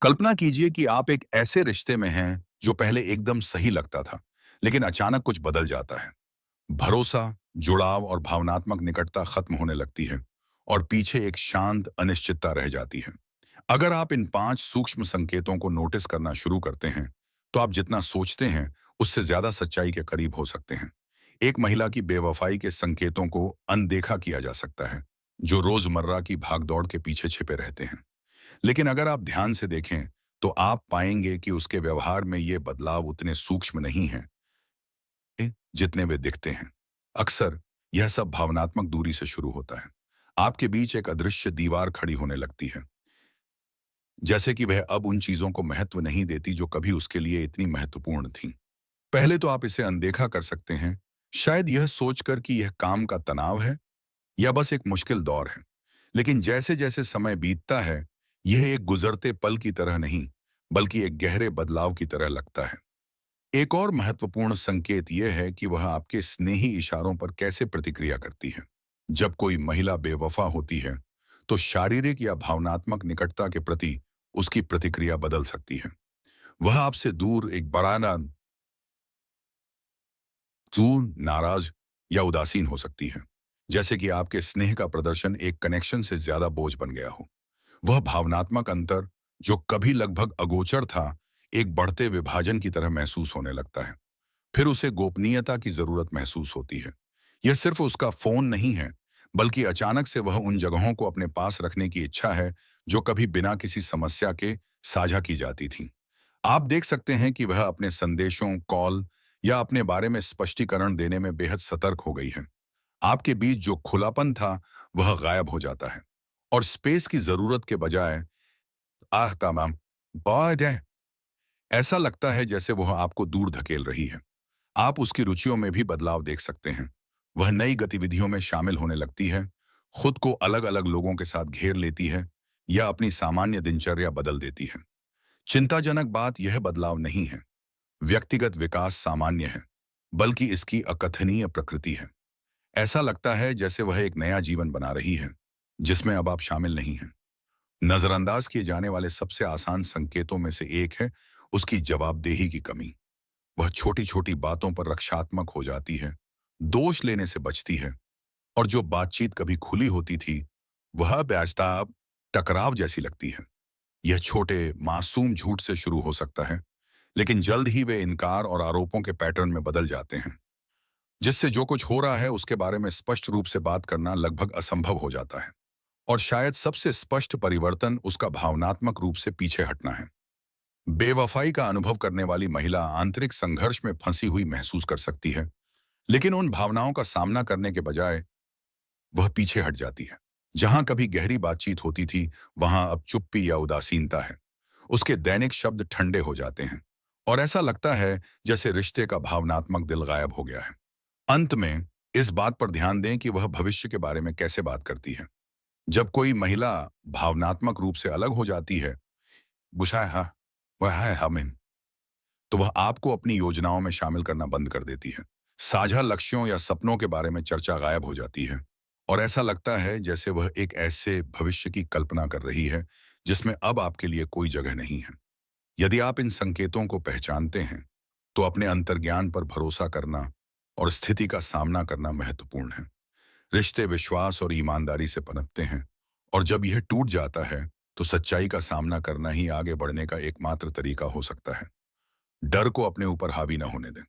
कल्पना कीजिए कि आप एक ऐसे रिश्ते में हैं जो पहले एकदम सही लगता था, लेकिन अचानक कुछ बदल जाता है। भरोसा, जुड़ाव और भावनात्मक निकटता खत्म होने लगती है और पीछे एक शांत अनिश्चितता रह जाती है। अगर आप इन 5 सूक्ष्म संकेतों को नोटिस करना शुरू करते हैं, तो आप जितना सोचते हैं, उससे ज्यादा सच्चाई के करीब हो सकते हैं। एक महिला की बेवफाई के संकेतों को अनदेखा किया जा सकता है, जो रोजमर्रा की भागदौड़ के पीछे छिपे रहते हैं। लेकिन अगर आप ध्यान से देखें, तो आप पाएंगे कि उसके व्यवहार में ये बदलाव उतने सूक्ष्म नहीं हैं जितने वे दिखते हैं। अक्सर यह सब भावनात्मक दूरी से शुरू होता है। आपके बीच एक अदृश्य दीवार खड़ी होने लगती है, जैसे कि वह अब उन चीजों को महत्व नहीं देती जो कभी उसके लिए इतनी महत्वपूर्ण थीं। पहले तो आप इसे अनदेखा कर सकते हैं, शायद यह सोचकर कि यह काम का तनाव है या बस एक मुश्किल दौर है। लेकिन जैसे जैसे समय बीतता है, यह एक गुजरते पल की तरह नहीं, बल्कि एक गहरे बदलाव की तरह लगता है। एक और महत्वपूर्ण संकेत यह है कि वह आपके स्नेही इशारों पर कैसे प्रतिक्रिया करती है। जब कोई महिला बेवफा होती है, तो शारीरिक या भावनात्मक निकटता के प्रति उसकी प्रतिक्रिया बदल सकती है। वह आपसे दूर एक बड़ा ना दूर, नाराज या उदासीन हो सकती है, जैसे कि आपके स्नेह का प्रदर्शन एक कनेक्शन से ज्यादा बोझ बन गया हो। वह भावनात्मक अंतर, जो कभी लगभग अगोचर था, एक बढ़ते विभाजन की तरह महसूस होने लगता है। फिर उसे गोपनीयता की जरूरत महसूस होती है। यह सिर्फ उसका फोन नहीं है, बल्कि अचानक से वह उन जगहों को अपने पास रखने की इच्छा है जो कभी बिना किसी समस्या के साझा की जाती थी। आप देख सकते हैं कि वह अपने संदेशों, कॉल या अपने बारे में स्पष्टीकरण देने में बेहद सतर्क हो गई है। आपके बीच जो खुलापन था, वह गायब हो जाता है और स्पेस की जरूरत के बजाय आह तमाम बाद है। ऐसा लगता है जैसे वह आपको दूर धकेल रही है। आप उसकी रुचियों में भी बदलाव देख सकते हैं। वह नई गतिविधियों में शामिल होने लगती है, खुद को अलग अलग लोगों के साथ घेर लेती है या अपनी सामान्य दिनचर्या बदल देती है। चिंताजनक बात यह बदलाव नहीं है, व्यक्तिगत विकास सामान्य है, बल्कि इसकी अकथनीय प्रकृति है। ऐसा लगता है जैसे वह एक नया जीवन बना रही है, जिसमें अब आप शामिल नहीं हैं। नजरअंदाज किए जाने वाले सबसे आसान संकेतों में से एक है उसकी जवाबदेही की कमी। वह छोटी छोटी बातों पर रक्षात्मक हो जाती है, दोष लेने से बचती है, और जो बातचीत कभी खुली होती थी, वह बेस्ताब टकराव जैसी लगती है। यह छोटे मासूम झूठ से शुरू हो सकता है, लेकिन जल्द ही वे इनकार और आरोपों के पैटर्न में बदल जाते हैं, जिससे जो कुछ हो रहा है उसके बारे में स्पष्ट रूप से बात करना लगभग असंभव हो जाता है। और शायद सबसे स्पष्ट परिवर्तन उसका भावनात्मक रूप से पीछे हटना है। बेवफाई का अनुभव करने वाली महिला आंतरिक संघर्ष में फंसी हुई महसूस कर सकती है, लेकिन उन भावनाओं का सामना करने के बजाय वह पीछे हट जाती है। जहां कभी गहरी बातचीत होती थी, वहां अब चुप्पी या उदासीनता है। उसके दैनिक शब्द ठंडे हो जाते हैं और ऐसा लगता है जैसे रिश्ते का भावनात्मक दिल गायब हो गया है। अंत में इस बात पर ध्यान दें कि वह भविष्य के बारे में कैसे बात करती है। जब कोई महिला भावनात्मक रूप से अलग हो जाती है, गुस्सा है, वह है हमें, तो वह आपको अपनी योजनाओं में शामिल करना बंद कर देती है। साझा लक्ष्यों या सपनों के बारे में चर्चा गायब हो जाती है और ऐसा लगता है जैसे वह एक ऐसे भविष्य की कल्पना कर रही है जिसमें अब आपके लिए कोई जगह नहीं है। यदि आप इन संकेतों को पहचानते हैं, तो अपने अंतर्ज्ञान पर भरोसा करना और स्थिति का सामना करना महत्वपूर्ण है। रिश्ते विश्वास और ईमानदारी से पनपते हैं, और जब यह टूट जाता है, तो सच्चाई का सामना करना ही आगे बढ़ने का एकमात्र तरीका हो सकता है। डर को अपने ऊपर हावी न होने दें।